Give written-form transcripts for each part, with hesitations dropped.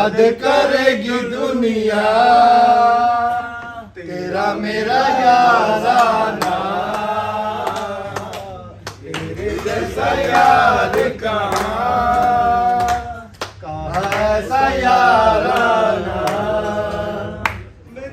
याद करेगी दुनिया तेरा मेरा याराना, तेरे जैसा यार कहाँ ऐसा याराना।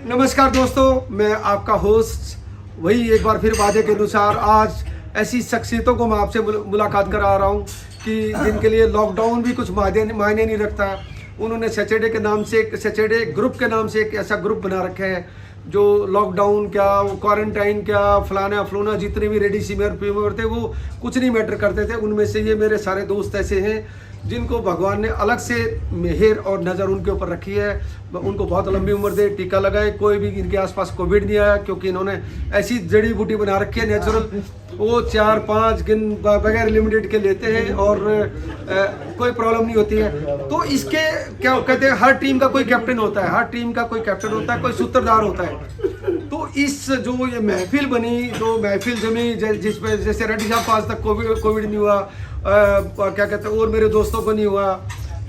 नमस्कार दोस्तों, मैं आपका होस्ट वही एक बार फिर वादे के अनुसार आज ऐसी शख्सियतों को मैं आपसे मुलाकात करा रहा हूँ कि जिनके लिए लॉकडाउन भी कुछ मायने नहीं रखता। उन्होंने सैटरडे के नाम से एक सैटरडे ग्रुप के नाम से एक ऐसा ग्रुप बना रखा है जो लॉकडाउन क्या, क्वारंटाइन क्या, फलाना फलूना जितने भी रेडिसिमियर फीवर थे वो कुछ नहीं मैटर करते थे। उनमें से ये मेरे सारे दोस्त ऐसे हैं जिनको भगवान ने अलग से मेहर और नज़र उनके ऊपर रखी है। उनको बहुत लंबी उम्र दे, टीका लगाए, कोई भी इनके आसपास कोविड नहीं आया क्योंकि इन्होंने ऐसी जड़ी बूटी बना रखी है नेचुरल, वो 4-5 दिन बगैर लिमिटेड के लेते हैं और कोई प्रॉब्लम नहीं होती है। तो इसके क्या कहते हैं, हर टीम का कोई कैप्टन होता है, हर टीम का कोई कैप्टन होता है, कोई सूत्रधार होता है। तो इस जो ये महफिल बनी, जो महफिल जमी जिसमें जैसे रेड्डी साहब को आज तक कोविड नहीं हुआ, क्या कहते हैं, और मेरे दोस्तों को नहीं हुआ,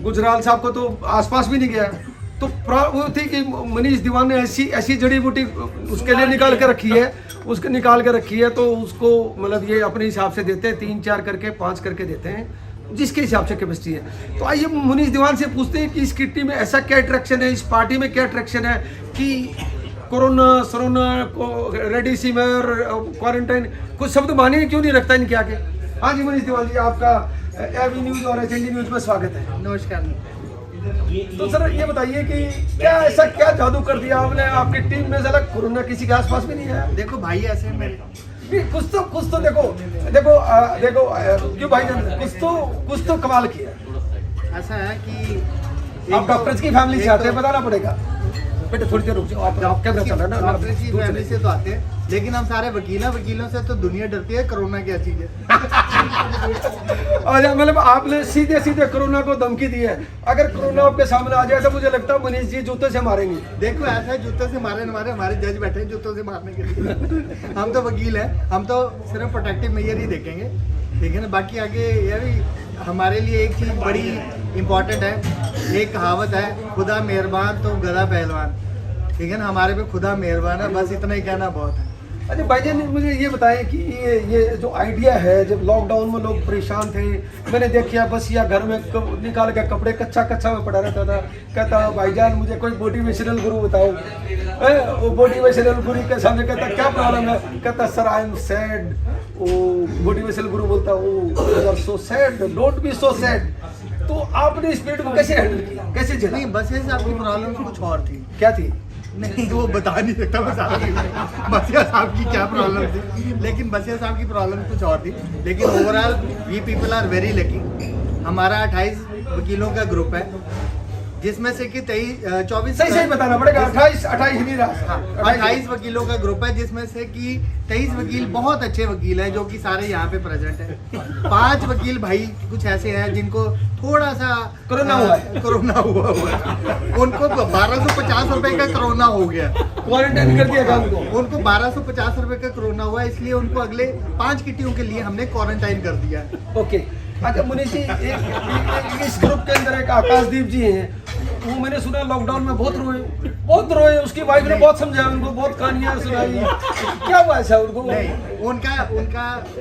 गुजराल साहब को तो आसपास भी नहीं गया। तो वो थी कि मनीष दीवान ने ऐसी जड़ी बूटी उसके लिए निकाल के रखी है, तो उसको मतलब ये अपने हिसाब से देते हैं, 3-4 करके 5 करके देते हैं जिसके हिसाब से कैपेसिटी है। तो आइए मनीष दीवान से पूछते हैं कि इस किट्टी में ऐसा क्या अट्रैक्शन है, इस पार्टी में क्या अट्रैक्शन है कि कोरोना को रेडिसिमियर क्वारंटाइन कुछ शब्द माने क्यों नहीं रखता इनके आगे। हाँ जी मनीष दीवान जी, आपका एबी न्यूज़ और एचएनडी न्यूज़ में स्वागत है। नमस्कार। तो सर ये बताइए कि क्या जादू कर दिया आपने, आपकी टीम में से कोरोना किसी के आसपास भी नहीं है। देखो भाई ऐसे हैं मेरे, कुछ तो देखो क्यों भाईजान, कुछ तो कमाल किया। ऐसा है कि आप डॉक्टर्स की फैमिली से आते हैं, बताना पड़ेगा। बेटे थोड़ी देर रुक जाओ, आप कैमरा चल रहा है ना, डॉक्टर्स की फैमिली से तो आते हैं, लेकिन हम सारे वकीलों से तो दुनिया डरती है। कोरोना क्या चीज है? अच्छा, मतलब आपने सीधे कोरोना को धमकी दी है। अगर कोरोना आपके सामने आ जाए तो मुझे लगता है मनीष जी जूते से मारेंगे। देखो ऐसा है, जूतों से मारे हमारे जज बैठे हैं जूतों से मारने के लिए। हम तो वकील हैं, हम तो सिर्फ प्रोटेक्टिव मेजर ही देखेंगे, ठीक है ना। बाकी आगे ये भी हमारे लिए एक चीज़ बड़ी इम्पोर्टेंट है। एक कहावत है, खुदा मेहरबान तो गधा पहलवान, ठीक है ना। हमारे पे खुदा मेहरबान है, बस इतना ही कहना बहुत है। अच्छा भाईजान, मुझे ये बताएं कि ये जो आइडिया है, जब लॉकडाउन में लोग परेशान थे, मैंने देखा बस या घर में निकाल के कपड़े कच्चा में पड़ा रहता था, कहता भाईजान मुझे कोई मोटिवेशनल गुरु बताओ। वो मोटिवेशनल गुरु के सामने कहता क्या प्रॉब्लम है, कहता सर आई एम सैड। वो मोटिवेशनल गुरु बोलता oh you are so sad, don't be so sad. तो आपने स्पिरिट को कैसे हैंडल किया, कैसे झेला? नहीं, बस ऐसे आपकी प्रॉब्लम कुछ और थी। क्या थी? नहीं वो बता नहीं सकता बसिया साहब की क्या प्रॉब्लम थी, लेकिन बसिया साहब की प्रॉब्लम कुछ और थी। लेकिन overall we people are very lucky. हमारा 28 वकीलों का ग्रुप है, जिसमें से कि 24 सही बताना पड़ेगा, 28 नहीं रहा, 28 वकीलों का ग्रुप है, जिसमें से कि 23 वकील बहुत अच्छे वकील हैं जो कि सारे यहाँ पे प्रेजेंट हैं। 5 वकील भाई कुछ ऐसे हैं जिनको थोड़ा सा कोरोना हुआ उनको 1250 रुपए का कोरोना हो गया, क्वारंटाइन कर दिया उनको 1250 रुपए का कोरोना हुआ, इसलिए उनको अगले 5 किट्टियों के लिए हमने क्वारंटाइन कर दिया। ओके। अच्छा मुनीष जी, इस ग्रुप के अंदर एक आकाशदीप जी हैं, वो मैंने सुना लॉकडाउन में बहुत रोए, उसकी वाइफ ने बहुत समझाया उनको, बहुत कहानियां सुनाई। क्या हुआ ऐसा उनको? नहीं, उनका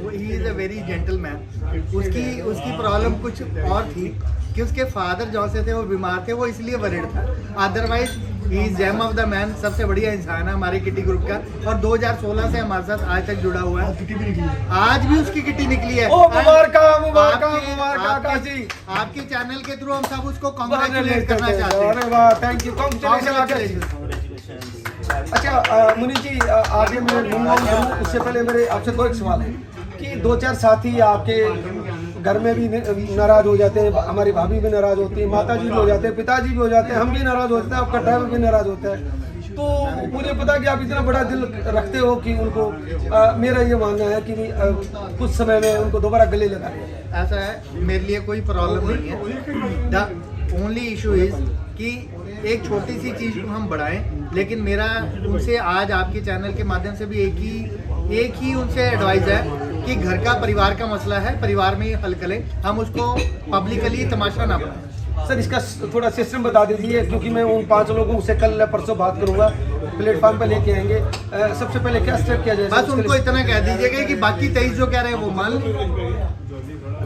he is a very gentleman. उसकी प्रॉब्लम कुछ और थी कि उसके फादर जो से थे वो बीमार थे, वो इसलिए वरिड था। Otherwise he is gem of the man, सबसे बढ़िया इंसान है हमारे किटी ग्रुप का, और 2016 से हमारे साथ आज तक जुड़ा हुआ है। आज भी उसकी किटी निकली है। मुबारक आपके चैनल के थ्रू हम सब उसको कांग्रेचुलेट करना चाहते हैं। अरे वाह, थैंक यू, अच्छा मुनीष जी, आगे मैं लूँगा, उससे पहले मेरे आपसे दो एक सवाल है कि 2-4 साथी आपके घर में भी नाराज हो जाते हैं, हमारी भाभी भी नाराज होती है, माता जी भी हो जाते हैं, पिताजी भी हो जाते हैं, हम भी नाराज होते हैं, आपका ड्राइवर भी नाराज होता है। तो मुझे पता कि आप इतना बड़ा दिल रखते हो कि उनको मेरा ये मानना है कि कुछ समय में उनको दोबारा गले लगा दिया। ऐसा है, मेरे लिए कोई प्रॉब्लम नहीं है। द ओनली इशू इज कि एक छोटी सी चीज़ को हम बढ़ाएं, लेकिन मेरा उनसे आज आपके चैनल के माध्यम से भी एक ही उनसे एडवाइस है कि घर का परिवार का मसला है, परिवार में ही हल करें, हम उसको पब्लिकली तमाशा ना बनाएं। सर इसका थोड़ा सिस्टम बता दीजिए, क्योंकि मैं उन 5 लोगों से कल या परसों बात करूंगा, प्लेटफॉर्म पे लेके आएंगे। सबसे पहले क्या स्टेप किया जाए? बस उनको इतना कह दीजिएगा कि बाकी 23 जो कह रहे हैं वो मान लें।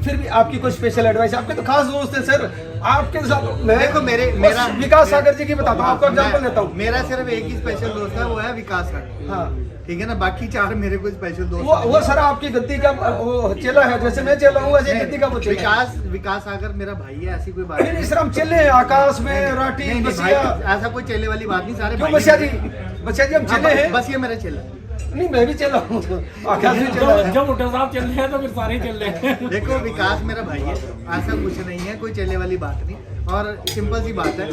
फिर भी आपकी कोई स्पेशल एडवाइस? आपके तो खास दोस्त हैं सर, आपके साथ मैं देखो मेरा विकास सागर जी की बताता हूँ, आपको एग्जांपल देता हूँ। मेरा सिर्फ एक ही स्पेशल दोस्त है, वो है विकास सागर। हाँ ठीक है ना, बाकी 4 मेरे कोई स्पेशल दोस्त वो सर आपकी गद्दी का वो चेला है, जैसे मैं चेला हूँ वैसे गद्दी का वो चेला है। विकास सागर मेरा भाई है, ऐसी कोई बात नहीं सर, हम चेले हैं, आकाश में राठी नहीं, बसिया। ऐसा कोई चेले वाली बात नहीं, सारे क्यों भाई बसिया हैं। जी? बसिया जी हम चेले हैं। बस ये मेरा चेला। नहीं मैं भी चेला हूँ, आकाश भी चेला है। जब उल्टा साहब चल रहे हैं तो फिर सारे चल रहे हैं। देखो विकास मेरा भाई है, ऐसा कुछ नहीं है, कोई चेले वाली बात नहीं। और सिंपल सी बात है,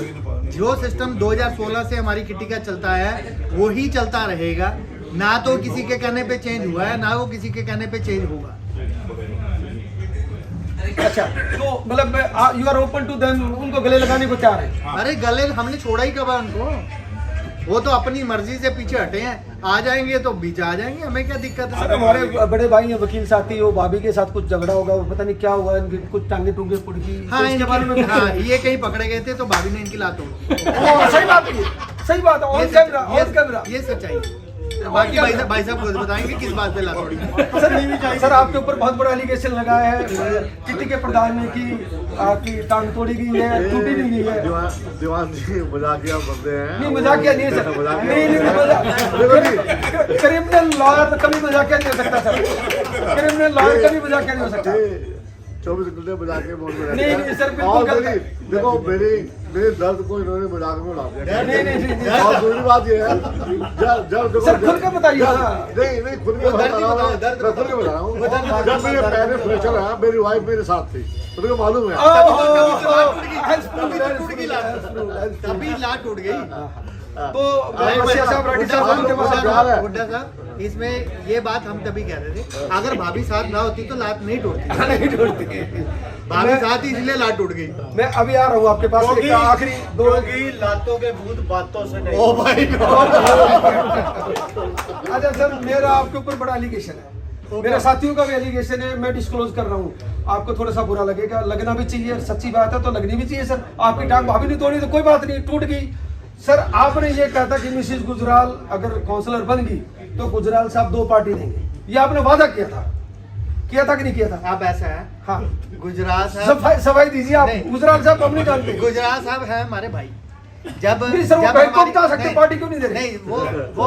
जो सिस्टम 2016 से हमारी किटी का चलता है वो ही चलता रहेगा। ना तो किसी के कहने पे चेंज हुआ है, ना वो किसी के कहने पे चेंज होगा। अच्छा तो मतलब you are open to them, उनको गले लगाने को तैयार है? अरे गले हमने छोड़ा ही कब है उनको? वो तो अपनी मर्जी से पीछे हटे हैं, आ जाएंगे तो बीच आ जाएंगे, हमें क्या दिक्कत है? सर हमारे बड़े भाई हैं वकील साथी, वो भाभी के साथ कुछ झगड़ा होगा, वो पता नहीं क्या हुआ, इनकी कुछ टांगे टूंगे पुड़की। हाँ, तो इसके बारे में हाँ, ये कहीं पकड़े गए थे तो भाभी ने इनकी लात तोड़ी। सही बात है, सही बात है, ऑन कैमरा। ये सच्चाई है। बाकी भाई साहब खुद बताएंगे किस बात पे लात तोड़ी। सर आपके ऊपर बहुत बड़ा एलिगेशन लगाया है किटी के प्रधान ने कि टांग तोड़ी गई है, टूटी नहीं गई है। दीवान जी मजाकिया बंदे हैं। नहीं मजाकिया नहीं है सर, नहीं क्रिमिनल लॉयर कभी मजाकिया नहीं हो सकता सर, क्रिमिनल लॉयर कभी मजाकिया नहीं हो सकता। 24 घंटे मजाक में बोल रहे नहीं सर बिल्कुल गलत है। देखो मेरे दर्द को इन्होंने मजाक में उड़ा दिया। नहीं और दूसरी बात ये है, जब सर खुल के बताइए ना। नहीं खुद के बता रहा हूँ, मैं खुद के बता रहा हूँ। जब मेरे पैर में फ्रैक्चर आया, मेरी वाइफ मेरे साथ थी, मुझे मालूम है। तभी लात टूट गई। तो बसिया साहब, राठी साहब उनके पास हुड्डा साहब, इसमें ये बात हम तभी कह रहे थे, अगर भाभी साथ ना होती तो लात नहीं टूटती। नहीं टूटती। भाभी साथ ही इसलिए लात टूट गई। मैं अभी आ रहा हूँ आपके पास, एक आखिरी दो लातों के भूत बातों से नहीं। ओ भाई अच्छा सर, मेरा आपके ऊपर बड़ा एलिगेशन है, मेरे साथियों का भी एलिगेशन है, मैं डिस्क्लोज कर रहा हूँ। आपको थोड़ा सा बुरा लगेगा, लगना भी चाहिए, सच्ची बात है तो लगनी भी चाहिए सर। आपकी टांग भाभी नहीं तोड़ी तो कोई बात नहीं, टूट गई। सर आपने ये कहा था कि मिसेस गुजराल अगर काउंसलर बन गई तो गुजराल साहब 2 पार्टी देंगे, ये आपने वादा किया था कि नहीं किया था? अब ऐसा है, हाँ गुजराल साहब सफाई दीजिए आप। नहीं। गुजराल साहब हम नहीं जानते। गुजराल साहब है हमारे भाई। जब नहीं सर, वो जब भाई को हमारी- बता सकते, नहीं, पार्टी क्यों नहीं दे रहे? नहीं वो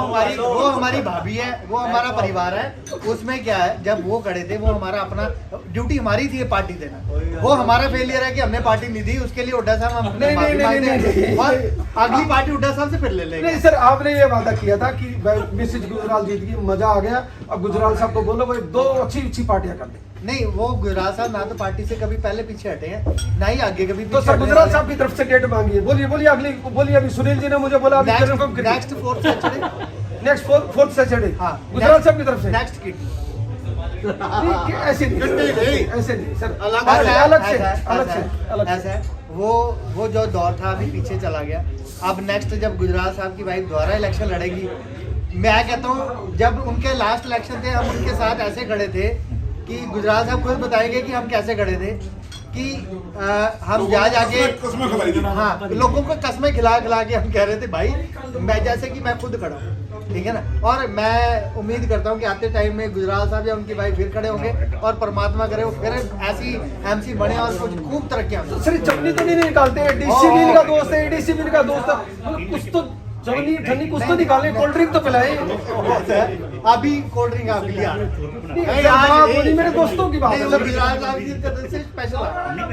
हमारी भाभी है, वो हमारा परिवार है। उसमें क्या है, जब वो खड़े थे, वो हमारा अपना ड्यूटी हमारी थी पार्टी देना। वो हमारा फेलियर है कि हमने पार्टी नहीं दी, उसके लिए हुड्डा साहब हम नहीं, माफी नहीं, मांगते नहीं, हैं। और अगली पार्टी हुड्डा साहब से फिर ले लेंगे। नहीं सर, आपने ये वादा किया था कि मिसेज गुजराल जीत गई, मजा आ गया। अब गुजराल साहब को बोलो वो 2 अच्छी पार्टियां कर दे। नहीं, वो गुजराल साहब ना तो पार्टी से कभी पहले पीछे हटे हैं, ना ही आगे कभी तो सर गुजराल साहब की तरफ से डेट मांगी है, बोलिए अगली बोलिए। अभी सुनील जी ने मुझे बोला अभी कंफर्म करिए। Next 4th Saturday. Next 4th Saturday. हाँ, गुजराल साहब की तरफ से नेक्स्ट किट। ऐसे नहीं, ऐसे नहीं सर, अलग से। वो जो दौर था अभी पीछे चला गया। अब नेक्स्ट जब गुजराल साहब की वाइफ दोबारा इलेक्शन लड़ेगी, मैं कहता हूँ जब उनके लास्ट इलेक्शन थे हम उनके साथ ऐसे खड़े थे कि गुजराल साहब खुद बताएंगे कि हम कैसे खड़े थे कि हम जाके हाँ लोगों को कस्में खिला के हम कह रहे थे भाई मैं जैसे कि मैं खुद खड़ा हूँ, ठीक है ना। और मैं उम्मीद करता हूँ कि आते टाइम में गुजराल साहब या उनकी भाई फिर खड़े होंगे और परमात्मा करे वो फिर ऐसी एमसी बने और कुछ खूब तरक्कियां हों। सर चटनी तो नहीं निकालते, डीसी भी इनका दोस्त है, एडीसी भी इनका दोस्त है, कुछ तो चटनी ठंडी कुछ तो निकाले, कोल्ड ड्रिंक तो पिलाए। अभी कोल्ड ड्रिंक आपके लिए आ नहीं, मेरे दोस्तों की बात है सर। गुजराल साहब की तरफ से स्पेशल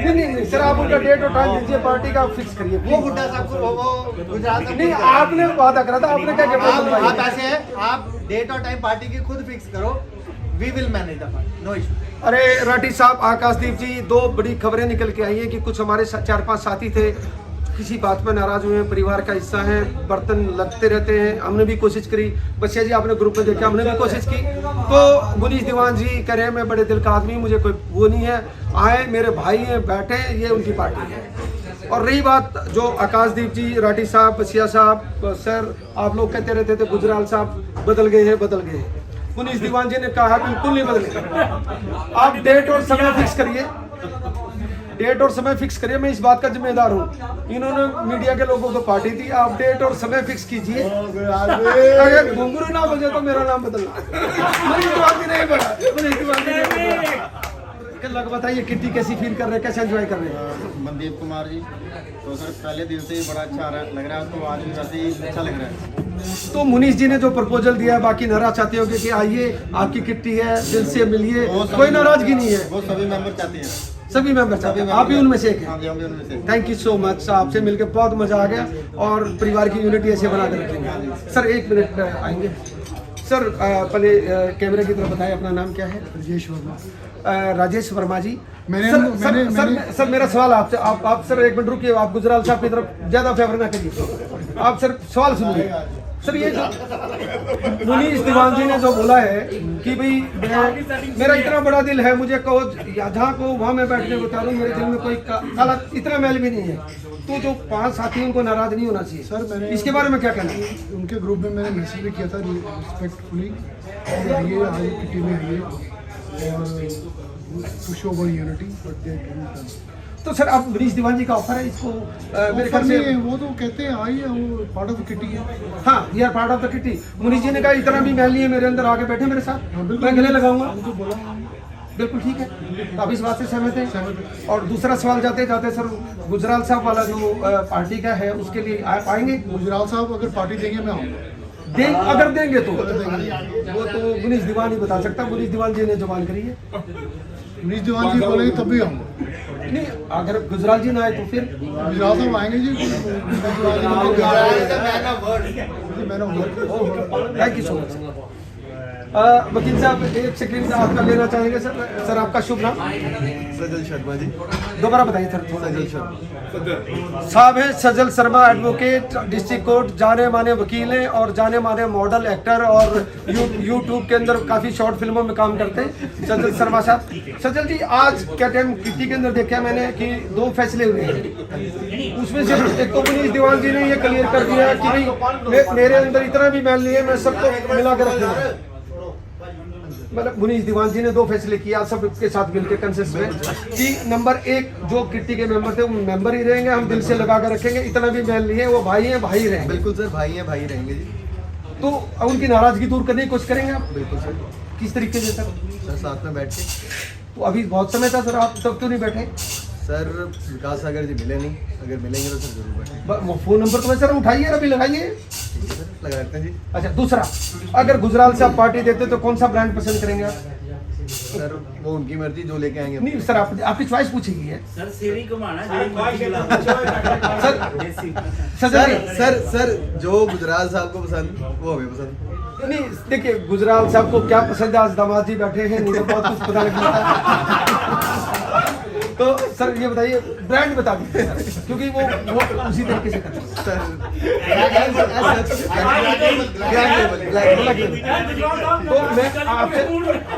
नहीं सर, आप उनका डेट और टाइम दीजिए, पार्टी का फिक्स करिए। वो बुड्ढा साहब को वो गुजराल साहब नहीं, आपने वादा करा था, आपने क्या आप ऐसे हैं, आप डेट और टाइम पार्टी की खुद फिक्स करो, we will manage the party, no issue. अरे राठी साहब, आकाशदीप जी, 2 बड़ी खबरें निकल के आई हैं कि कुछ हमारे 4-5 साथी थे, किसी बात पर नाराज हुए हैं, परिवार का हिस्सा है, बर्तन लगते रहते हैं। हमने भी कोशिश करी, बसिया जी आपने ग्रुप में देखा, हमने भी कोशिश की। तो मुनीश दीवान जी कह रहे हैं मैं बड़े दिल का आदमी, मुझे कोई वो नहीं है, आए मेरे भाई हैं, बैठे, ये उनकी पार्टी है। और रही बात जो आकाशदीप जी, राठी साहब, बसिया साहब, सर आप लोग कहते रहते थे गुजराल साहब बदल गए हैं। मुनीश दीवान जी ने कहा बिल्कुल नहीं बदले। आप डेट और समय फिक्स करिए, डेट और समय फिक्स करिए, मैं इस बात का जिम्मेदार हूँ। इन्होंने मीडिया के लोगों को पार्टी दी, आप डेट और समय फिक्स कीजिए। अगर घुंघरू ना बजे तो मेरा नाम बदलना। लग बताइए किट्टी कैसी फील कर रहे हैं, कैसे एंजॉय कर रहे हैं? मनदीप कुमार जी, तो सर पहले दिन से ही बड़ा अच्छा लग रहा है, तो आज भी वैसे ही अच्छा लग रहा है। तो मुनीष जी ने जो प्रपोजल दिया है, बाकी नाराज चाहते होंगे कि आइए आपकी किट्टी है, दिल से मिलिए, कोई नाराजगी नहीं है। वो सभी मेंबर चाहते हैं, सभी मेंबर चाहते हैं, आप भी उनमें से एक हाँ हैं। जी, हम भी उनमें से। थैंक यू सो मच, आपसे मिलकर बहुत मजा आ गया और परिवार की यूनिटी ऐसे बना कर रखेंगे। सर 1 मिनट आएंगे सर, पहले कैमरे की तरफ बताएं अपना नाम क्या है? राजेश वर्मा। राजेश वर्मा जी। मैंने सर मेरा सवाल आपसे, आप सर 1 मिनट रुकिए, आप गुजराल साहब की तरफ ज्यादा फेवर ना करिए, आप सर सवाल सुनिए। सर ये जो मुनीष दीवान जी ने जो बोला है कि भाई मेरा इतना बड़ा दिल है, मुझे कहो जहाँ को वहाँ मैं बैठने को तैयार हूँ, मेरे दिल में कोई काला इतना मैल भी नहीं है, तो जो 5 साथी उनको नाराज नहीं होना चाहिए। सर मैंने इसके बारे में क्या कहना है? उनके ग्रुप में मैंने मैसेज भी किया था रिस्पेक्टफुली, आइए आज किटी में आइए और to show one unity, but they didn't done. तो सर अब मुनीष दीवान जी का ऑफर है, इसको मेरे ख्याल से वो तो कहते हैं आइए, वो पार्ट ऑफ द किटी है। हाँ, ये part of the kitty. Munish ji ने कहा इतना भी मैल नहीं है मेरे अंदर, आके बैठे मेरे साथ, मैं गले लगाऊंगा। बोला बिल्कुल ठीक है, तो आप इस बात से सहमत हैं? और दूसरा सवाल जाते जाते सर, गुजराल साहब वाला जो पार्टी का है उसके लिए आप आएंगे? गुजराल साहब अगर पार्टी देंगे मैं आऊँगा। अगर देंगे तो वो तो मुनीष दीवान ही बता सकता, मुनीष दीवान जी ने जबान करी है। मुनीष दीवान जी बोलेंगे तब भी आऊँगा। नहीं, अगर गुजराल जी ना आए तो फिर गुजराल साहब आएंगे जी। Thank you so much. वकील साहब 1 सेकंड आपका लेना चाहेंगे सर? सर आपका शुभ नाम? सजल शर्मा जी। दोबारा बताइए सर थोड़ा। सजल शर्मा साहब है सजल शर्मा, एडवोकेट, डिस्ट्रिक्ट कोर्ट, जाने माने वकील हैं और जाने माने मॉडल, एक्टर और यूट्यूब के अंदर काफ़ी शॉर्ट फिल्मों में काम करते हैं सजल शर्मा साहब। सजल जी, आज क्या टाइम किट्टी के अंदर देखा मैंने कि 2 फैसले हुए हैं, उसमें से एक तो मुनीष दीवान जी ने ये क्लियर कर दिया कि भाई मेरे अंदर इतना भी मैल नहीं है, मैं सबको मिला कर रखूंगा। मतलब मुनीष दीवान जी ने 2 फैसले किया सब के साथ मिलकर कंसेंसस में कि नंबर 1 जो किट्टी के मेंबर थे वो मेंबर ही रहेंगे, हम दिल से लगा कर रखेंगे, इतना भी मैल नहीं है, वो भाई हैं, भाई रहेंगे। बिल्कुल सर, भाई हैं, भाई रहेंगे जी। तो उनकी नाराजगी दूर करने की कोशिश करेंगे आप? बिल्कुल सर। किस तरीके से सर? सर साथ में बैठ के। तो अभी बहुत समय था सर, आप तब क्यों नहीं बैठे? सर विकास सागर जी मिले नहीं, अगर मिलेंगे तो सर जरूर बैठेंगे। वो फ़ोन नंबर तो सर उठाइए, अभी लगाइए। ठीक है सर, लगा रखते हैं जी। अच्छा, दूसरा, अगर गुजराल से आप पार्टी देते तो कौन सा ब्रांड पसंद करेंगे आप? सर वो उनकी मर्जी, जो लेके आएंगे। नहीं सर, आपकी चॉइस पूछेगी है सर सीरी घुमाना सर जो गुजराल साहब को पसंद वो हमें पसंद। नहीं, देखिए गुजराल साहब को क्या पसंद है, आज दामाद जी बैठे हैं, नहीं तो बहुत कुछ पता लगता। तो सर ये बताइए, ब्रांड बता दीजिए क्योंकि वो उसी तरीके से करते हैं। सर तो मैं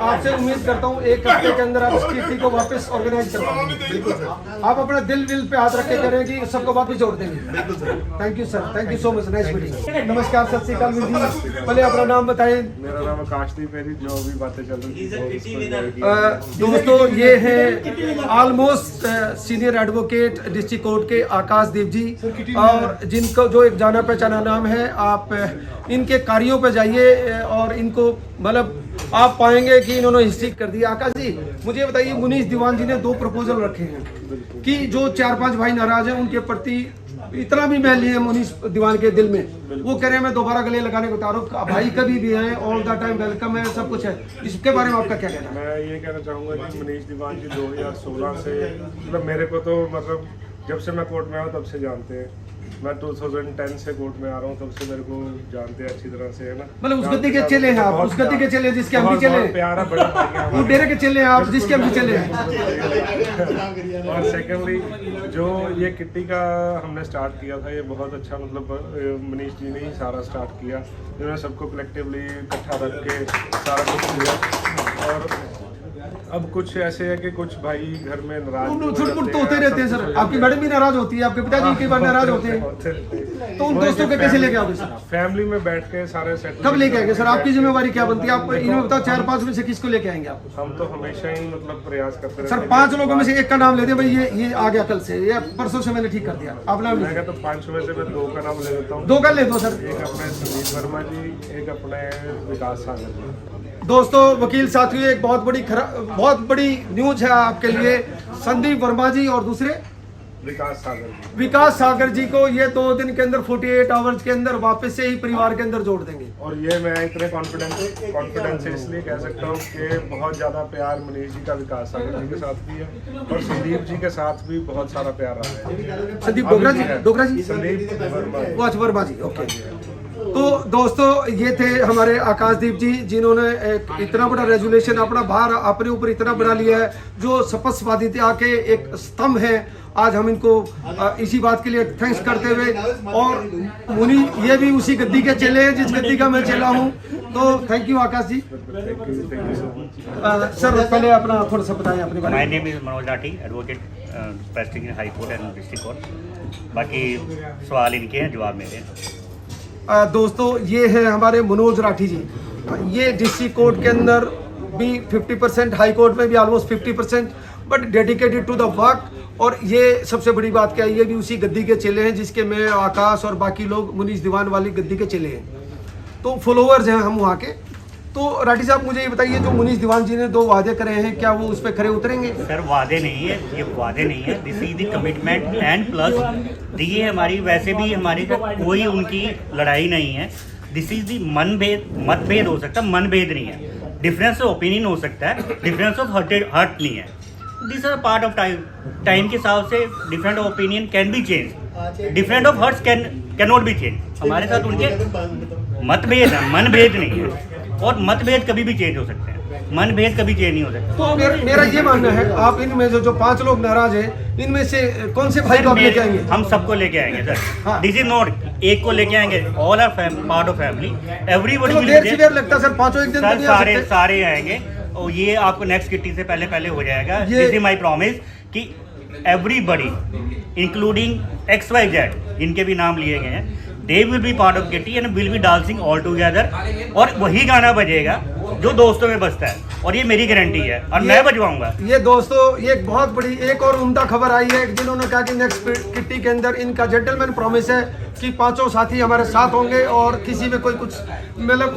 आपसे उम्मीद करता हूँ 1 हफ्ते के अंदर आप इस किट्टी को वापस ऑर्गेनाइज कर पाएंगे। बिल्कुल सर। आप अपना दिल पे हाथ रख के करें कि सबको वापस जोड़ देंगे। बिल्कुल sir. Thank you sir, thank you so much, nice meeting. नमस्कार, सत श्री अकाल जी, पहले अपना नाम बताएं। मेरा नाम आकाशदीप है जी, जो भी बातें चल रही थी दोस्तों ये है almost senior advocate district court के आकाशदीप जी, और जिनको जो एक जाना पहचाना नाम है। आप इनके कार्यों पे जाइए और इनको मतलब आप पाएंगे कि इन्होंने हिस्ट्री कर दी। आकाश जी मुझे बताइए, मुनीष दीवान जी ने 2 प्रपोजल रखे हैं कि जो 4-5 भाई नाराज हैं उनके प्रति इतना भी मैल नहीं है मुनीष दीवान के दिल में, वो कह रहे हैं मैं दोबारा गले लगाने को तैयार हूं, भाई कभी भी है, ऑल द टाइम वेलकम है, सब कुछ है। इसके बारे में आपका क्या कहना है? मैं ये कहना चाहूँगा कि मनीष दीवान जी 2016 से मतलब मेरे को तो मतलब जब से मैं कोर्ट में आया तब से जानते हैं। मैं 2010 से कोर्ट में आ रहा हूँ, तब से मेरे को जानते हैं अच्छी तरह से, है ना। मतलब उस गद्दी के चले हैं आप, उस गद्दी के चले जिसके हम भी चले, प्यारा बड़ा भाई है, वो डेरे के चले हैं आप जिसके हम भी चले हैं। और सेकेंडली जो ये किट्टी का हमने स्टार्ट किया था, ये बहुत अच्छा मतलब मनीष जी ने ही सारा स्टार्ट किया, जिन्होंने सबको कलेक्टिवली इकट्ठा रख के सारा कुछ किया। और अब कुछ ऐसे है कि कुछ भाई घर में नाराज उन छुटपुट तो होते रहते हैं सर। आपकी मैडम भी नाराज होती है, आपके पिताजी कई बार नाराज होते हैं, तो उन दोस्तों को कैसे लेके आओगे सर? फैमिली में बैठ के सारे सेट कब लेके आएंगे सर? आपकी जिम्मेवारी क्या बनती है? आप इन्हें बताओ 4-5 में से किसको लेके आएंगे आप? हम तो हमेशा ही मतलब प्रयास करते रहते सर 5 लोगों में से एक का नाम ले दे भाई, ये आ गया कल से, ये परसों से मैंने ठीक कर दिया, आप नाम मैं कहता हूँ 5 में से मैं 2 का नाम ले लेता हूँ। 2 का ले दो सर। एक अपने संदीप वर्मा जी, एक अपने विकास सागर जी। दोस्तों वकील साथियों, एक बहुत बड़ी न्यूज है आपके लिए। संदीप वर्मा जी और दूसरे विकास सागर जी को ये 2 दिन के अंदर 48 आवर्स के अंदर वापस से ही परिवार के अंदर जोड़ देंगे। और ये मैं इतने कॉन्फिडेंस से इसलिए कह सकता हूँ कि बहुत ज्यादा प्यार मनीष जी का विकास सागर जी के साथ भी है और संदीप जी के साथ भी बहुत सारा प्यार रहा है। संदीप डोगरा जी संदीप वर्मा जी, ओके। तो दोस्तों ये थे हमारे आकाशदीप जी, जिन्होंने एक इतना बड़ा रेजुलेशन अपना भार अपने ऊपर इतना बना लिया है, जो सपस्वादिता के एक स्तंभ है। आज हम इनको इसी बात के लिए थैंक्स करते हुए, और मुनि ये भी उसी गद्दी के चेले हैं जिस गद्दी का मैं चेला हूँ। तो thank you Akash ji. Sir पहले अपना थोड़ा सा बताएं अपने बारे में। My name is Manoj Rathi, advocate president in high court and district court. बाकी सवाल इनके हैं, जवाब मेरे हैं। दोस्तों ये है हमारे मनोज राठी जी, ये डिस्ट्रिक्ट कोर्ट के अंदर भी 50%, हाई कोर्ट में भी almost 50%, but dedicated to the work. और ये सबसे बड़ी बात क्या है, ये भी उसी गद्दी के चेले हैं जिसके मैं, आकाश और बाकी लोग मुनीश दीवान वाली गद्दी के चेले हैं, तो फॉलोअर्स हैं हम वहाँ के। तो राठी साहब मुझे ये बताइए, जो मुनीश दीवान जी ने 2 वादे करे हैं, क्या वो उस पर खरे उतरेंगे? सर वादे नहीं है, ये वादे नहीं है, this is the commitment and plus ये हमारी, वैसे भी हमारी कोई उनकी लड़ाई नहीं है। दिस इज द मतभेद हो सकता है, मनभेद नहीं है। डिफरेंस ऑफ ओपिनियन हो सकता है, डिफरेंस ऑफ हर्ट नहीं है। This are part of time के हिसाब से different opinion can be change, different of hearts can not be change. हमारे साथ उनके मतभेद है, मनभेद नहीं है। और मतभेद कभी भी चेंज हो सकते हैं, मनभेद कभी चेंज नहीं हो सकता। तो मेरा ये मानना है, आप इनमें जो 5 लोग नाराज हैं, इनमें से कौन से भाई को आप लेके आएंगे? हम सबको लेके आएंगे सर। दिस इज नॉट एक को लेके आएंगे, all are part of family, everybody. देर लगता है सर, 5 एक दिन सर, सारे आएंगे और ये आपको नेक्स्ट किट्टी से पहले हो जाएगा। दिस इज माय प्रॉमिस कि एवरीबॉडी इंक्लूडिंग XYZ, इनके भी नाम लिए गए हैं, they will be part of kitty and will be dancing all together. और वही गाना बजेगा जो दोस्तों में बजता है, और ये मेरी गारंटी है, और मैं बजवाऊंगा। ये दोस्तों, ये एक बहुत बड़ी एक और उम्दा खबर आई है, जिन्होंने कहा कि नेक्स्ट किट्टी के अंदर इनका जेंटलमैन प्रॉमिस है कि 5 साथी हमारे साथ होंगे, और किसी में कोई कुछ मतलब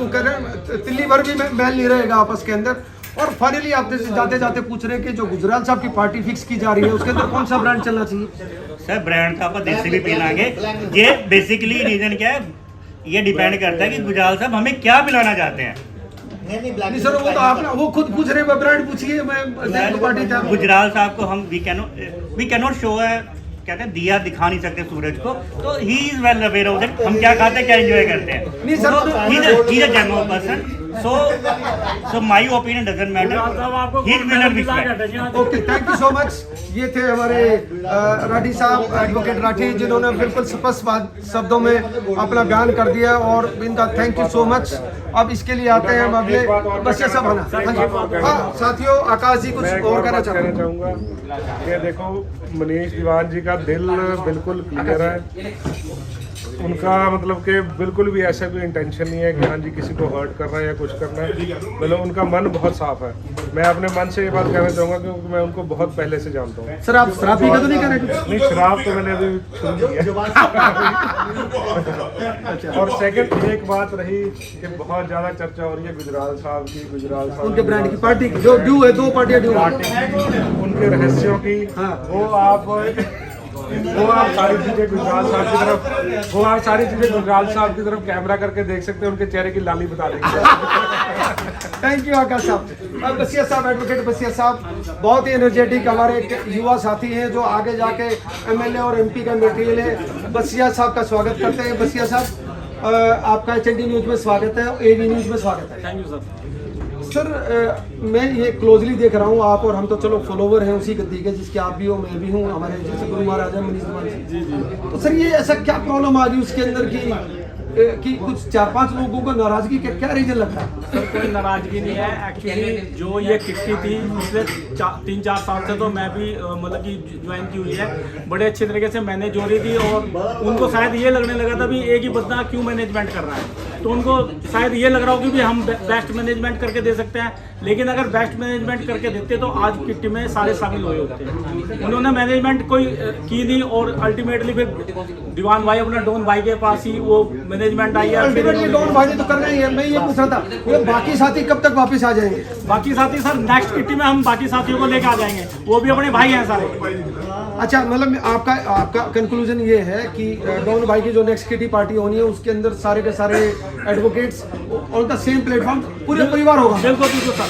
तिल्ली भर भी मैल नहीं रहेगा आपस के अंदर। और फाइनली आप जाते जाते पूछ रहे हैं कि जो गुजराल साहब की पार्टी फिक्स की जा रही है, उसके अंदर कौन सा ब्रांड चलना चाहिए? सर ब्रांड तो आपको देसी भी पिलाएंगे। ये बेसिकली रीजन क्या है, ये डिपेंड करता है कि गुजराल साहब हमें क्या पिलाना चाहते हैं। नहीं सर, वो तो आप वो खुद पूछ रहे हैं, ब्रांड पूछिए। मैं पार्टी गुजराल साहब को हम वी कैन नॉट शो है, कहते हैं दिया दिखा नहीं सकते सूरज को, तो he is well aware of that. हम क्या खाते हैं, क्या एंजॉय करते हैं। नहीं sir, he is a genuine person, so my opinion doesn't matter. He will not be respected. Okay, thank you so much. ये थे हमारे राठी साहब, एडवोकेट राठी, जिन्होंने बिल्कुल स्पष्ट शब्दों में अपना बयान कर दिया, और इनका थैंक यू सो मच। अब इसके लिए आते हैं हम अगले, बस ये सब आना। हाँ साथियों, आकाश जी कुछ और कहना चाहूँगा कि देखो, मनीष दीवान जी का दिल बिल्कुल क्लियर है। उनका मतलब कि बिल्कुल भी ऐसा कोई इंटेंशन नहीं है कि हाँ जी किसी को हर्ट करना है या कुछ करना है। मतलब उनका मन बहुत साफ है। मैं अपने मन से ये बात कहना चाहूँगा क्योंकि मैं उनको बहुत पहले से जानता हूँ। सर आप शराब पी के तो नहीं कर रहे? नहीं, शराब तो मैंने अभी शुरू किया। और सेकंड एक बात रही कि बहुत ज़्यादा चर्चा हो रही है गुजराल साहब की, उनके ब्रांड की पार्टी की, जो ड्यू है 2 पार्टियां ड्यू, उनके रहस्यों की। हाँ। वो आप सारी चीजें गुजराल साहब की तरफ कैमरा करके देख सकते हैं, उनके चेहरे की लाली बता देंगे। थैंक यू आकाश साहब। अब बसिया साहब, एडवोकेट बसिया साहब बहुत ही एनर्जेटिक हमारे एक युवा साथी हैं, जो आगे जाके MLA और MP का मटेरियल है। बसिया साहब का स्वागत करते हैं। बसिया साहब, आपका HND न्यूज में स्वागत है, AV न्यूज में स्वागत है। Thank you sir. सर मैं ये क्लोजली देख रहा हूँ, आप और हम तो चलो फॉलोवर हैं उसी गद्दी के, जिसके आप भी हो मैं भी हूँ, हमारे जैसे गुरु महाराज हैं मनीष दीवान जी। तो सर ये ऐसा क्या प्रॉब्लम आ गई उसके अंदर कि कुछ 4-5 लोगों को नाराजगी का क्या रीजन लगता है? सर कोई नाराजगी नहीं है एक्चुअली। जो ये किट्टी थी पिछले 3-4 साल से तो मैं भी मतलब कि ज्वाइन की हुई है, बड़े अच्छे तरीके से मैनेज हो रही थी और उनको शायद ये लगने लगा था भी एक ही बंदा क्यों मैनेजमेंट कर रहा है, तो उनको शायद ये लग रहा हो कि भी हम बेस्ट मैनेजमेंट करके दे सकते हैं। लेकिन अगर बेस्ट मैनेजमेंट करके देते तो आज किट्टी में सारे शामिल हुए होते। उन्होंने मैनेजमेंट कोई की नहीं और अल्टीमेटली फिर दीवान भाई अपना डॉन भाई के पास ही वो मैनेजमेंट आई है। अल्टीमेटली डॉन भाई तो करना ही है। मैं ये पूछ रहा था ये बाकी साथी कब तक वापस आ जाएंगे? बाकी साथी सर नेक्स्ट किट्टी में हम बाकी साथियों को लेकर आ जाएंगे, वो भी अपने भाई हैं सारे। अच्छा, मतलब आपका कंक्लूजन ये है कि डॉन भाई की जो नेक्स्ट किटी पार्टी होनी है उसके अंदर सारे के सारे advocates on the same platform पूरे परिवार होगा? बिल्कुल बिल्कुल सर,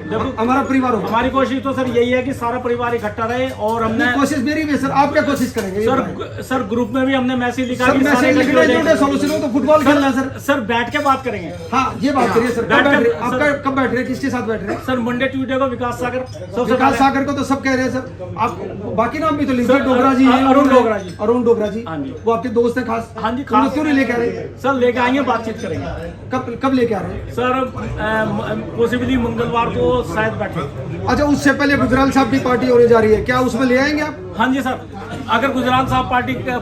देखो हमारा परिवार होगा। हमारी कोशिश तो सर यही है कि सारा परिवार इकट्ठा रहे और हमने कोशिश मेरी भी है सर, आप क्या कोशिश करेंगे? सर ग्रुप में भी हमने मैसेज लिखा सर कि सारे मैसेज लिखना इकट्ठे हो है, सॉल्यूशन हो तो फुटबॉल खेलना है सर। सर बैठ के बात करेंगे। हाँ ये बात करिए सर, कब बैठ रहे आपका, कब बैठ रहे किसके साथ बैठ रहे हैं? सर मंडे ट्यूसडे को विकास सागर सबसे विकास सागर को तो सब कह रहे हैं सर, आप बाकी नाम भी तो लीजिए। सर, डोगरा जी हैं, अरुण डोगरा जी। अरुण डोगरा जी, हाँ जी। वो आपके दोस्त हैं खास? हाँ जी, उनको खास। क्यों नहीं लेके आ रहे? सर लेके आएंगे, बातचीत करेंगे। कब लेके आ रहे हैं सर पॉसिबली मंगलवार को शायद बैठे। अच्छा, उससे पहले गुजराल साहब की पार्टी होने जा रही है, क्या उसमें ले आएंगे आप? हाँ जी सर, अगर गुजरात साहब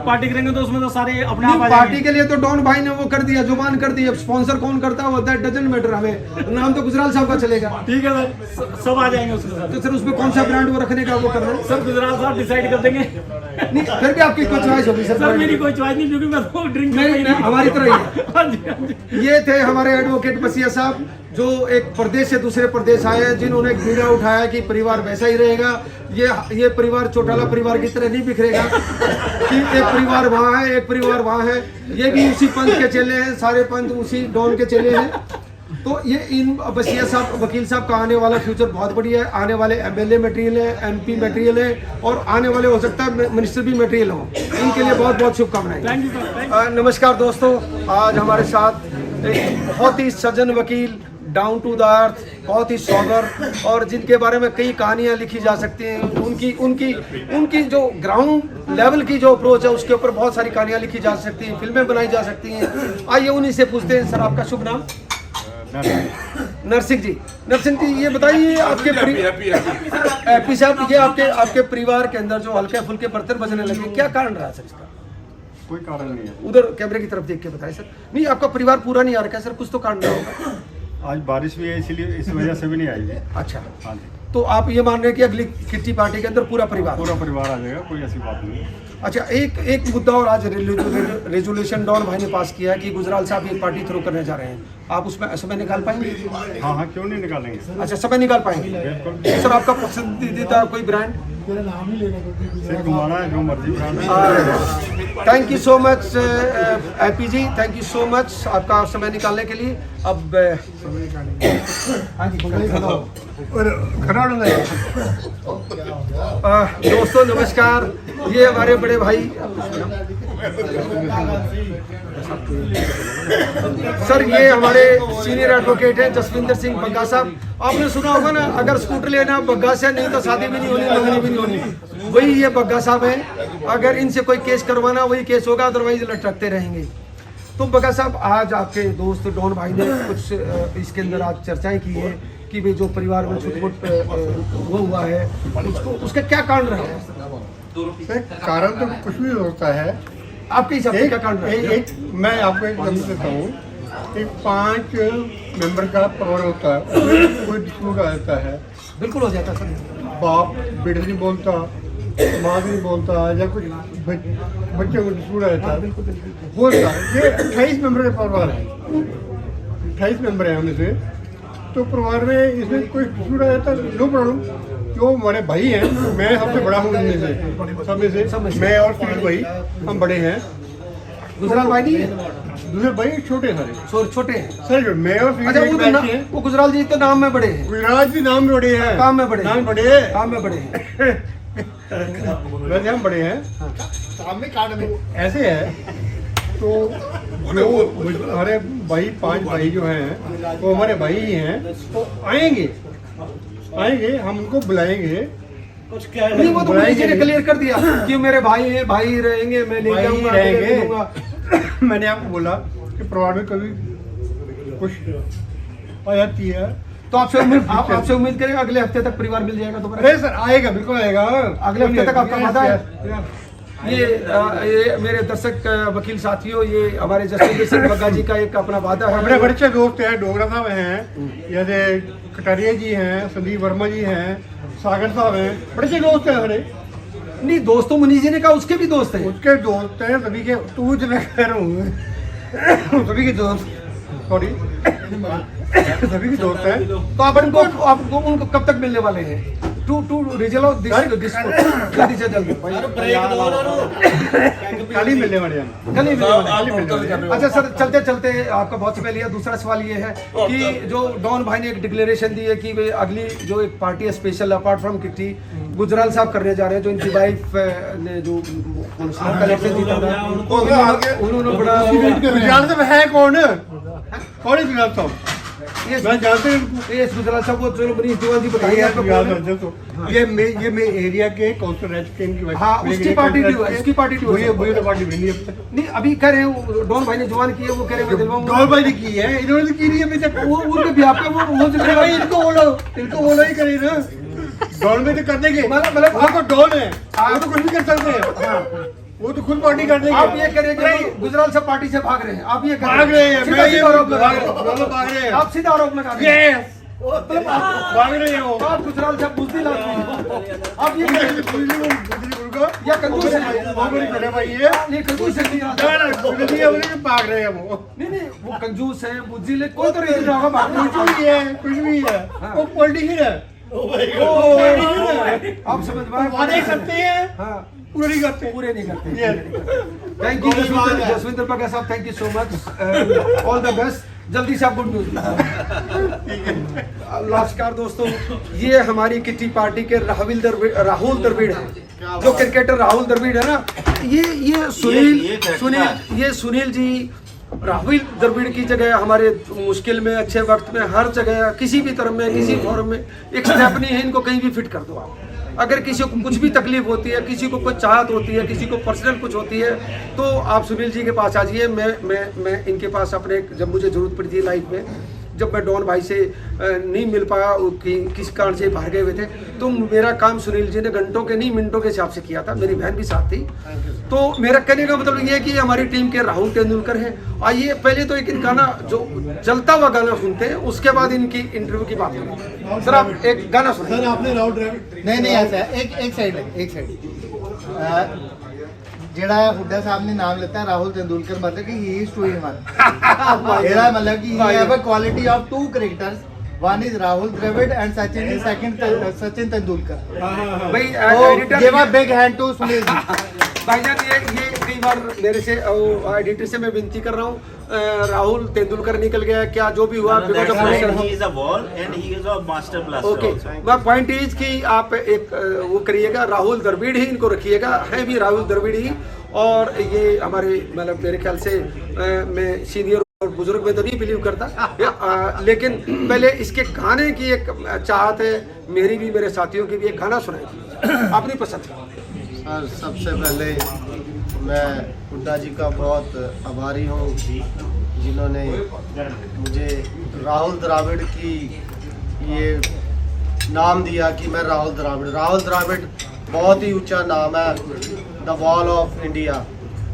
पार्टी करेंगे तो उसमें तो सारे अपने आप आ पार्टी जाएंगे। के लिए तो डॉन भाई ने वो कर दिया, जुबान कर दी। अब स्पॉन्सर कौन करता है वो दैट डजंट मैटर, हमें नाम तो गुजराल साहब का चलेगा। ठीक है सर, सब आ जाएंगे उसके साथ। तो सर उसमें कौन सा ब्रांड वो रखने का वो करना है? सर गुजरात साहब डिसाइड कर देंगे। नहीं फिर भी आपकी कोई चॉइस होगी सर? सर मेरी कोई चॉइस नहीं क्योंकि मैं तो ड्रिंक हमारी तरह ही है। हाँ जी, हाँ जी। ये थे हमारे एडवोकेट बसिया साहब, जो एक प्रदेश से दूसरे प्रदेश आए हैं, जिन्होंने एक बीड़ा उठाया कि परिवार वैसा ही रहेगा। ये परिवार चौटाला परिवार की तरह नहीं बिखरेगा कि एक परिवार वहाँ है एक परिवार वहाँ है। ये भी उसी पंथ के चेले हैं, सारे पंथ उसी डॉन के चेले हैं। तो ये इन बसिया साहब वकील साहब का आने वाला फ्यूचर बहुत बढ़िया है। आने वाले MLA मटेरियल है, MP मटेरियल है और आने वाले हो सकता है मिनिस्टर भी मटेरियल हो। इनके लिए बहुत बहुत शुभकामनाएं। Thank you sir. नमस्कार दोस्तों, आज हमारे साथ एक बहुत ही सज्जन वकील, डाउन टू द अर्थ, बहुत ही सॉबर, और जिनके बारे में कई कहानियां लिखी जा सकती हैं। उनकी जो ग्राउंड लेवल की जो अप्रोच है उसके ऊपर बहुत सारी कहानियां लिखी जा सकती हैं, फिल्में बनाई जा सकती हैं। आइए उन्हीं से पूछते हैं। सर आपका शुभ नाम? नरसिंह जी। नरसिंह जी ये बताइए, आपके हैप्पी साहब, ये आपके परिवार के अंदर जो हल्के फुल्के बर्तन बजने लगे, क्या कारण रहा सर इसका? कोई कारण नहीं है। उधर कैमरे की तरफ देख के बताइए सर। नहीं आपका परिवार पूरा नहीं आ रखा है सर, कुछ तो कारण रहा होगा। आज बारिश भी है इसलिए इस वजह से भी नहीं आई है। अच्छा, हाँ जी, तो आप ये मान रहे हैं कि अगली किट्टी पार्टी के अंदर पूरा परिवार आ जाएगा, कोई ऐसी बात नहीं है। अच्छा, एक मुद्दा और आज रेजोल्यूशन डॉन भाई ने पास किया है कि गुजराल साहब एक पार्टी थ्रो करने जा रहे हैं। आप उसमें समय निकाल पाएंगे? हाँ, क्यों नहीं निकालेंगे। अच्छा, समय निकाल पाएंगे। सर आपका पसंदीदा कोई ब्रांड? सिर्फ घुमाना है, जो मर्जी brand. Thank you so much Happy ji, thank you so much आपका समय निकालने के लिए। अब हाँ जी, दोस्तों नमस्कार, ये हमारे बड़े भाई सर, ये हमारे सीनियर एडवोकेट हैं जसविंदर सिंह बग्गा साहब। आपने सुना होगा ना, अगर स्कूटर लेना बग्गा से नहीं तो शादी भी नहीं होनी, मंगनी भी नहीं होनी। वही ये बग्गा साहब हैं, अगर इनसे कोई केस करवाना वही केस होगा, अदरवाइज लटकते रहेंगे। तो बग्गा साहब, आज आपके दोस्त डॉन भाई ने कुछ इसके अंदर आज चर्चाएं की है कि भाई जो परिवार में छुटपुट वो हुआ है उसका क्या कारण रहा है? कारण तो कुछ भी होता है। आपके हिसाब से क्या कारण रहा है? मैं आपको एक नाम देता हूँ कि 5 मेंबर का पावर होता है, उसमें कोई डिस्प्यूट आ जाता है। बिल्कुल हो जाता सर। बाप बेटे नहीं बोलता, माँ नहीं बोलता, या कुछ बच्चे को डिस्प्यूट आ जाता है, बोलता है। ये 28 मेंबर का परिवार है, 28 मेंबर है हमें से। तो परिवार में इसमें कोई डिस्प्यूट आ जाता है, नो प्रॉब्लम। जो हमारे भाई हैं, मैं सबसे बड़ा हूँ इनमें से, सब में से मैं और सुनील भाई हम बड़े हैं। गुजराल भाई नहीं है? दूसरे भाई छोटे सारे छोटे हैं सर। मैं और अच्छा, वो गुजराल जी तो नाम में बड़े हैं, गुजरात भी नाम में बड़े हैं, काम में बड़े हैं, नाम बड़े, काम में बड़े हैं। वैसे हम बड़े हैं, काम में काट में ऐसे है तो जो हमारे भाई 5 भाई जो हैं वो हमारे भाई ही हैं, तो आएंगे हम उनको बुलाएंगे। नहीं, वो तो मुझे जी ने क्लियर कर दिया कि मेरे भाई हैं, भाई रहेंगे, मैं ले भाई जाऊंगा, रहेंगे। ले दूंगा। मैंने आपको बोला कि परिवार में कभी कुछ आ जाती है तो आपसे उम्मीद करेंगे अगले हफ्ते तक परिवार मिल जाएगा दोबारा? अरे सर आएगा, बिल्कुल आएगा। अगले हफ्ते तक आपका वादा है? ये मेरे दर्शक वकील साथियों, ये हमारे जसविंदर सिंह बग्गा जी का एक अपना वादा है। अपने बड़े अच्छे दोस्त हैं, डोगरा साहब हैं, जैसे कटारिया जी हैं, संदीप वर्मा जी हैं, सागर साहब हैं, बड़े अच्छे दोस्त हैं हमारे। नहीं, दोस्तों मुनीष जी ने कहा उसके भी दोस्त हैं। उसके दोस्त हैं सभी के, तू जो मैं कह रहा हूँ सभी के दोस्त, सॉरी सभी के दोस्त हैं। तो आप उनको कब तक मिलने वाले हैं? टू रिजॉल्व दिस जल्दी से जल्दी। कल ही मिलने वाले हैं। कल ही मिलने वाले हैं। अच्छा सर, चलते चलते आपका बहुत पहले यह दूसरा सवाल ये है कि जो डॉन भाई ने एक डिक्लेरेशन दी है कि वे अगली जो एक पार्टी है special apart from kitty, Gujral साहब करने जा रहे हैं, जो इनकी वाइफ ने जो कलेक्शन जीता था, उन्होंने बड़ा गुजराल साहब है कौन है गुजराल साहब? मैं जानते हैं उनको। ये गुजराल साहब को चलो मनीष दीवान जी बताइए आपको कौन है? ये मैं एरिया के काउंसिलर रह चुके हैं इनकी वजह से। हाँ, उसकी पार्टी थी, उसकी पार्टी थी। मुझे तो पार्टी मिली अब तक। नहीं, अभी कह रहे हैं डॉन भाई ने जवान की है, वो कह रहे हैं मैं दिलवाऊंगा। डॉन भाई ने की है, इन्होंने तो की नहीं है अभी तक। वो उनके भी आपका वो अरे भाई इनको बोलो ही करे ना। डॉन में तो कर देंगे, मतलब आपको डॉन है, आप तो कुछ भी कर सकते हैं, वो तो खुद पार्टी कर देंगे। आप ये करेंगे गुजराल से पार्टी से भाग रहे हैं, आप ये भाग रहे हैं, सीधा सीधा आरोप लगा रहे हैं। दोनों भाग रहे हैं। आप सीधा आरोप लगा रहे हैं। भाग रहे हो आप गुजराल से बुजदिल आदमी हैं। आप ये या कंजूस है, वो मेरी बड़े भाई है, ये कंजूस है। भाग रहे हैं वो। नहीं, वो कंजूस है, बुजदिल है, कोई तो रीजन होगा भागने का। कुछ भी है, वो पॉलिटिशियन है। आप समझ में वादे करते हैं, हाँ, पूरे नहीं करते। पूरे नहीं करते। थैंक यू जसविंदर बग्गा साहब, thank you so much, all the best. जल्दी से आप गुड न्यूज। नमस्कार दोस्तों, ये हमारी किट्टी पार्टी के राहुल द्रविड़ है, जो क्रिकेटर राहुल द्रविड़ है ना, ये सुनील जी राहुल द्रविड़ की जगह हमारे मुश्किल में, अच्छे वक्त में, हर जगह, किसी भी तरह में, किसी फॉर्म में एक स्टेप नहीं है, इनको कहीं भी फिट कर दो आप। अगर किसी को कुछ भी तकलीफ होती है, किसी को कोई चाहत होती है, किसी को पर्सनल कुछ होती है, तो आप सुनील जी के पास आ जाइए। मैं इनके पास अपने, जब मुझे ज़रूरत पड़ी थी लाइफ में, जब मैं डॉन भाई से नहीं मिल पाया, किस कारण से बाहर गए हुए थे, तो मेरा काम सुनील जी ने घंटों के नहीं मिनटों के हिसाब से किया था। मेरी बहन भी साथ थी। तो मेरा कहने का मतलब ये है कि हमारी टीम के राहुल तेंदुलकर हैं। आइए पहले तो एक गाना, जो चलता हुआ गाना सुनते हैं, उसके बाद इनकी इंटरव्यू की बात करें। सर आप एक गाना सुनिए। सर आपने राहुल द्रविड़ नहीं ऐसा है, एक साइड जेड़ा हुड्डा साहब ने नाम लेता है राहुल तेंदुलकर, मतलब कि he is to him. Era मतलब कि he have a quality of 2 cricketers, one is Rahul Dravid and Sachin is second Sachin Tendulkar. भाई तो give a big hand to Sunil ji. भाईजान, ये कई बार मेरे से एडिटर से मैं विनती कर रहा हूँ, राहुल तेंदुलकर निकल गया, क्या जो भी हुआ because of pressure. Okay, my point is कि आप एक वो करिएगा, राहुल द्रविड़ ही इनको रखिएगा, है भी राहुल द्रविड़ ही। और ये हमारे, मतलब मेरे ख्याल से मैं सीनियर और बुजुर्ग में तो नहीं बिलीव करता, लेकिन पहले इसके गाने की एक चाहत है मेरी भी, मेरे साथियों की भी। एक गाना सुनाई अपनी पसंद। सर सबसे पहले मैं हुड्डा जी का बहुत आभारी हूँ, जिन्होंने मुझे राहुल द्रविड़ की ये नाम दिया कि मैं राहुल द्रविड़ बहुत ही ऊंचा नाम है, द वॉल ऑफ इंडिया।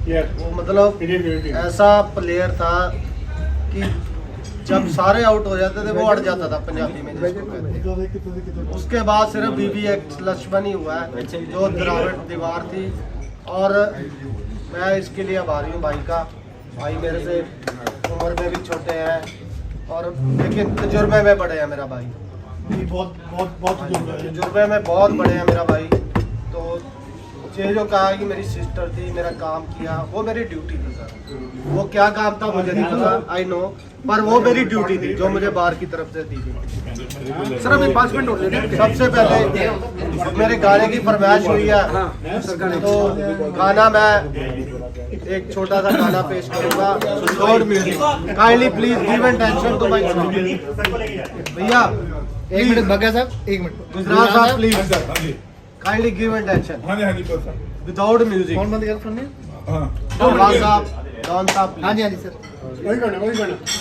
वो मतलब ऐसा प्लेयर था कि जब सारे आउट हो जाते थे वो अड़ जाता था, पंजाबी में जिसको कहते हैं। उसके बाद सिर्फ BBX लक्ष्मण ही हुआ है, जो द्रविड़ दीवार थी। और मैं इसके लिए आभारी हूँ भाई का। भाई मेरे से उम्र में भी छोटे हैं, और लेकिन तजुर्बे में बड़े हैं मेरा भाई। बहुत तजुर्बे में बहुत बड़े हैं मेरा भाई। तो मुझे जो कहा कि मेरी सिस्टर थी, मेरा काम किया, वो मेरी ड्यूटी थी सर। वो क्या काम था मुझे नहीं पता, आई नो, पर वो मेरी ड्यूटी थी जो मुझे बाहर की तरफ से दी थी। सर अभी 5 मिनट और ले लें। सबसे पहले मेरे गाने की फरमाइश हुई है, तो गाना मैं एक छोटा सा गाना पेश करूंगा without music. Kindly please give attention to my song. भैया एक मिनट भगत साहब, एक minute Gujarat sahab please kindly give attention without music. कौन बंद कर सुनने? डॉन साहब हाँ जी हाँ जी सर। वही गाना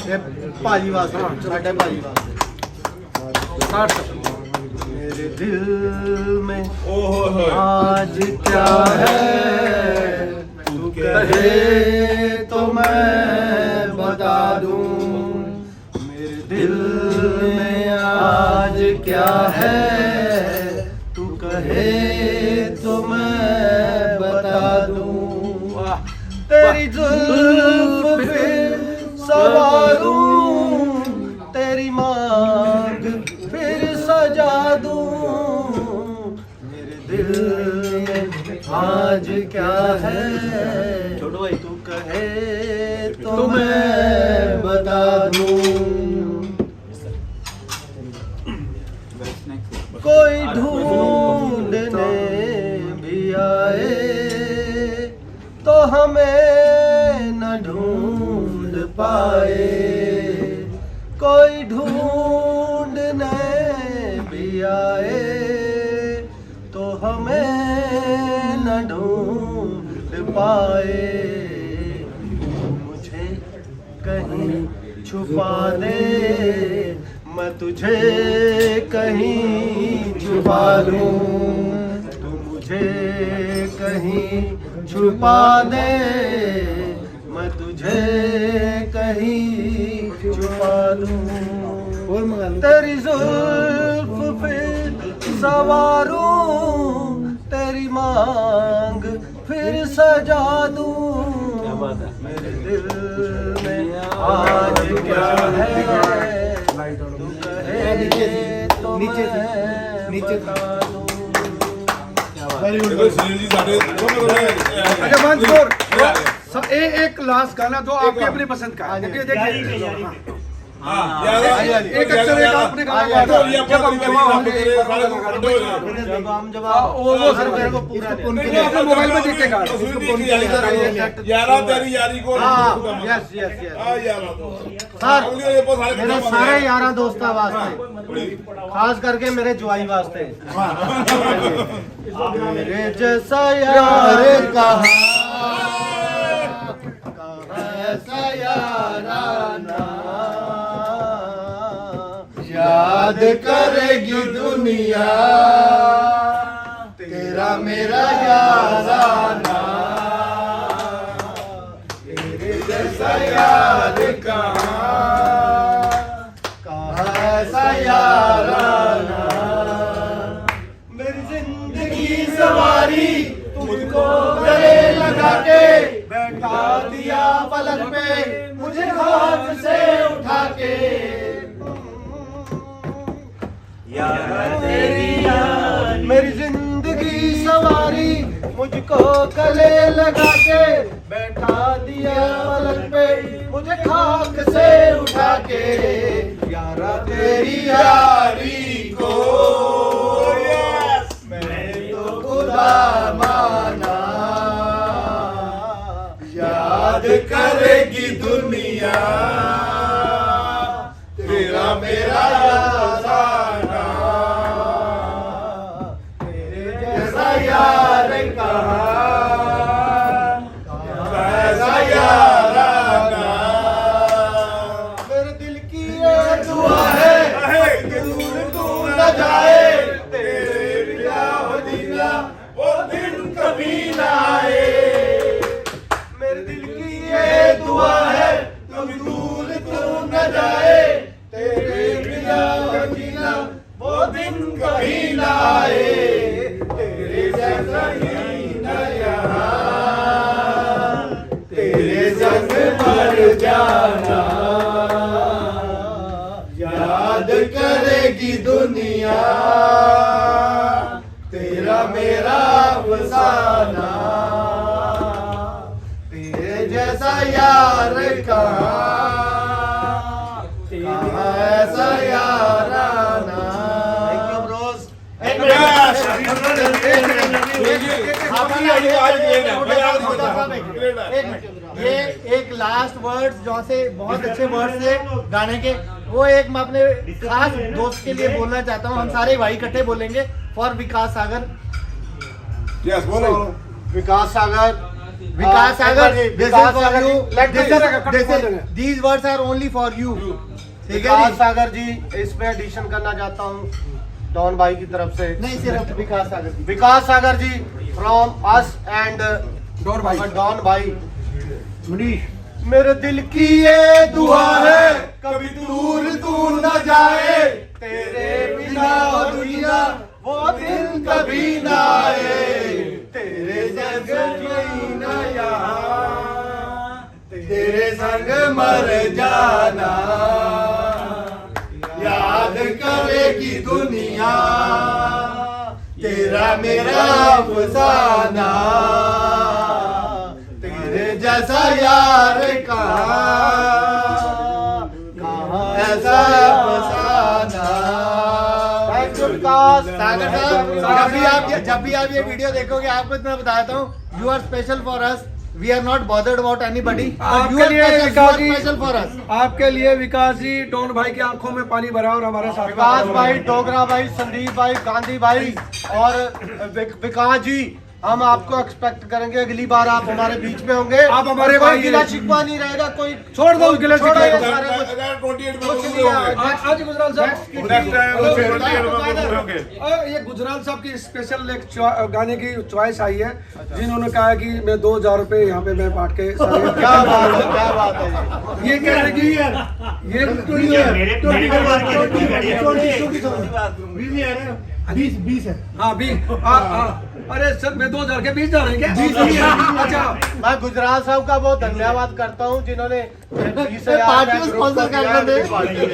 ये भाजी वास्ते साढ़े भाजी वास्ते। मेरे दिल में आज क्या है तू कहे तो मैं बता दूं। मेरे दिल में आज क्या है तू कहे तो मैं बता दूं। तेरी जुल्फ पे सवारूं तेरी मांग फिर सजा दूं। मेरे दिल में आज क्या है छोड़ो भाई तू कहे तो मैं बता दूं। कोई ढूंढने भी आए तो हमें न ढूंढ पाए। कोई ढूंढने भी आए तो हमें न ढूंढ पाए। मुझे कहीं छुपा दे मैं तुझे कहीं छुपा लूं। तू मुझे कहीं छुपा दे मैं तुझे कहीं छुपा लूं। और मंगा लो। तेरी जुल्फ पे सवारूं तेरी मांग फिर सजा दूं। मेरे दिल में आज क्या है तू कहे तो नीचे से, मैं नीचे से। बता दूं। अच्छा मंसूर सब एक लास्ट गाना जो आपके अपने पसंद का है। देखिए देखिए एक अक्सर एक आपने गाना गाया था, जब हम जवान होंगे जब वो सर मेरे को पूरा वो अपने मोबाइल में देख के गा यस यस यस सर मेरे सारे यारा दोस्ता वास्ते खास करके मेरे जुआई वास्ते। मेरे जैसा यार कहाँ ऐसा याराना याद करेगी दुनिया तेरा मेरा याराना। तेरे जैसा याद कहाँ ऐसा याराना। मेरी जिंदगी सवारी तुमको गले लगा के बैठा दिया पलक पे मुझे खाक से उठा के। मेरी जिंदगी सवारी मुझको गले लगा के बैठा दिया पलक पे मुझे खाक से उठा के। यारा तेरी यारी को मैंने तो खुदा माना। याद करेगी दुनिया तेरा मेरा याराना। तेरे जैसा यार कहाँ ऐसा याराना। मेरे दिल की ये दुआ है कि दूर तू न जाए। तेरे बिना हो जीना वो दिन कभी न आए। मेरे दिल की ये दुआ है कभी दूर तू न जाए। तेरे बिना हो जीना वो दिन कभी न आए। तेरे जैसा ही न यहाँ तेरे संग मर जाना। याद करेगी दुनिया तेरा मेरा अफसाना। तेरे जैसा यार कहाँ ऐसा याराना। Thank you Bros. ये एक लास्ट वर्ड जो से बहुत अच्छे वर्ड से गाने के, वो एक मैं अपने खास दोस्त के लिए बोलना चाहता हूँ। हम सारे भाई इकट्ठे बोलेंगे फॉर विकास सागर। यस बोलो। Vikas Sagar, Vikas Sagar, Vikas Sagar ji, these words are only for you. ठीक है विकास जी? सागर जी, इस पे एडिशन करना चाहता हूँ डॉन भाई की तरफ से। नहीं, सिर्फ विकास सागर जी। विकास सागर जी फ्रॉम अस एंड डॉन भाई। डॉन भाई। मनीष मेरे दिल की ये दुआ है कभी दूर तू न जाए, तेरे बिना दुनिया वो दिन कभी न आए, तेरे जैसे कोई न यहाँ, तेरे संग मर जाना, याद करेगी दुनिया तेरा मेरा अफसाना, तेरे जैसा यार कहाँ ऐसा अफसाना। सागर साहब, जब भी आप ये वीडियो देखोगे आपको मैं बताता हूँ, you are special for us. We are not bothered about anybody. आपके लिए विकास जी, स्पेशल फॉर अस। आपके लिए विकास जी, डॉन भाई की आंखों में पानी भरा और हमारे साथ विकास भाई, डोगरा भाई, संदीप भाई, गांधी भाई और विकास जी, हम आपको एक्सपेक्ट करेंगे अगली बार आप हमारे बीच में होंगे। आप हमारे कोई भाई गिला हैं। शिकवा नहीं रहेगा, कोई छोड़ दो उस गिले छोड़ो शिकवे ये को। सारे कुछ। आज गुजराल साहब, ओके। ये गुजराल साहब की स्पेशल एक गाने की चॉइस आई है, जिन्होंने कहा कि मैं 2000 रुपए यहाँ पे मैं बांट के क्या बात है, क्या बात है ये कह रहे कि ये मेरे परिवार की बीस है। हाँ 20। अरे सर मैं 2000 के 20 जा रहे हैं क्या? अच्छा मैं गुजराल साहब का बहुत धन्यवाद करता हूँ जिन्होंने पार्टी को स्पॉन्सर कर रहे थे।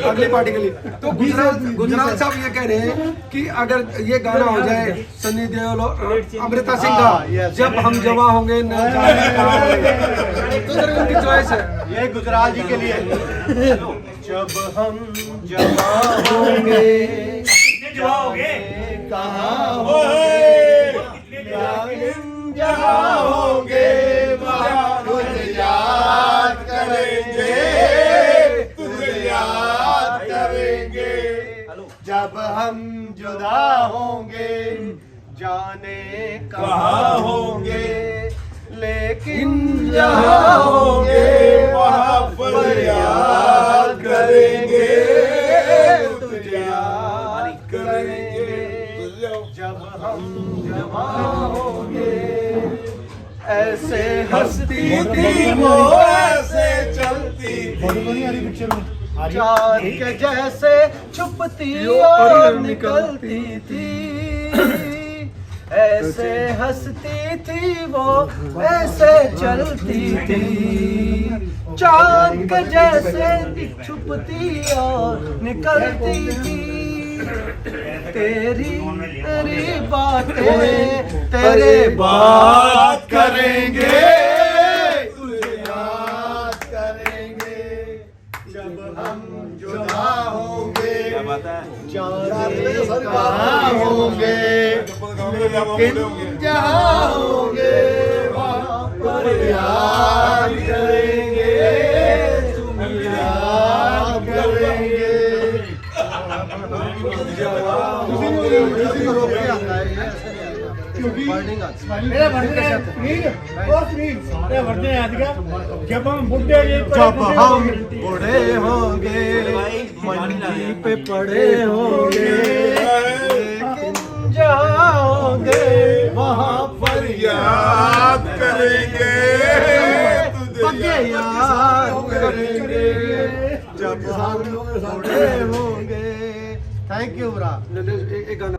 अगली पार्टी के लिए। तो गुजराल साहब ये कह रहे हैं कि अगर ये गाना हो जाए सन्नी देओल और अमृता सिंह का, जब हम जवां होंगे न जाने कहाँ होंगे, तो सर उनकी चॉइस है। ये गुजराल जी के लिए। जब हम जवां होंगे जवां होंगे कहाँ होंगे, लेकिन जहाँ होंगे वहाँ तुझे याद करेंगे, तुझे याद करेंगे। जब हम जुदा होंगे जाने कहाँ होंगे, लेकिन जहाँ होंगे वहाँ पर याद करेंगे, तुझे याद करेंगे। जब हम जवां होंगे ऐसे हंसती थी वो, ऐसे चलती थी, चांद के जैसे छुपती और निकलती थी, ऐसे हंसती थी वो, ऐसे चलती थी, चांद के जैसे छुपती और निकलती थी। तेरी तेरी बातें तेरे बात करेंगे, तुझे याद करेंगे। जब हम जुदा होंगे जाने कहाँ होंगे, लेकिन जहाँ होंगे वहाँ पर याद करेंगे, तुम याद करेंगे। जब हम बुढ़े होंगे मंडी पे पड़े होंगे, लेकिन जहाँ होंगे वहाँ पर याद करेंगे, तुझे याद करेंगे। जब हम बूढ़े होंगे। थैंक यू ब्रा। एक गाना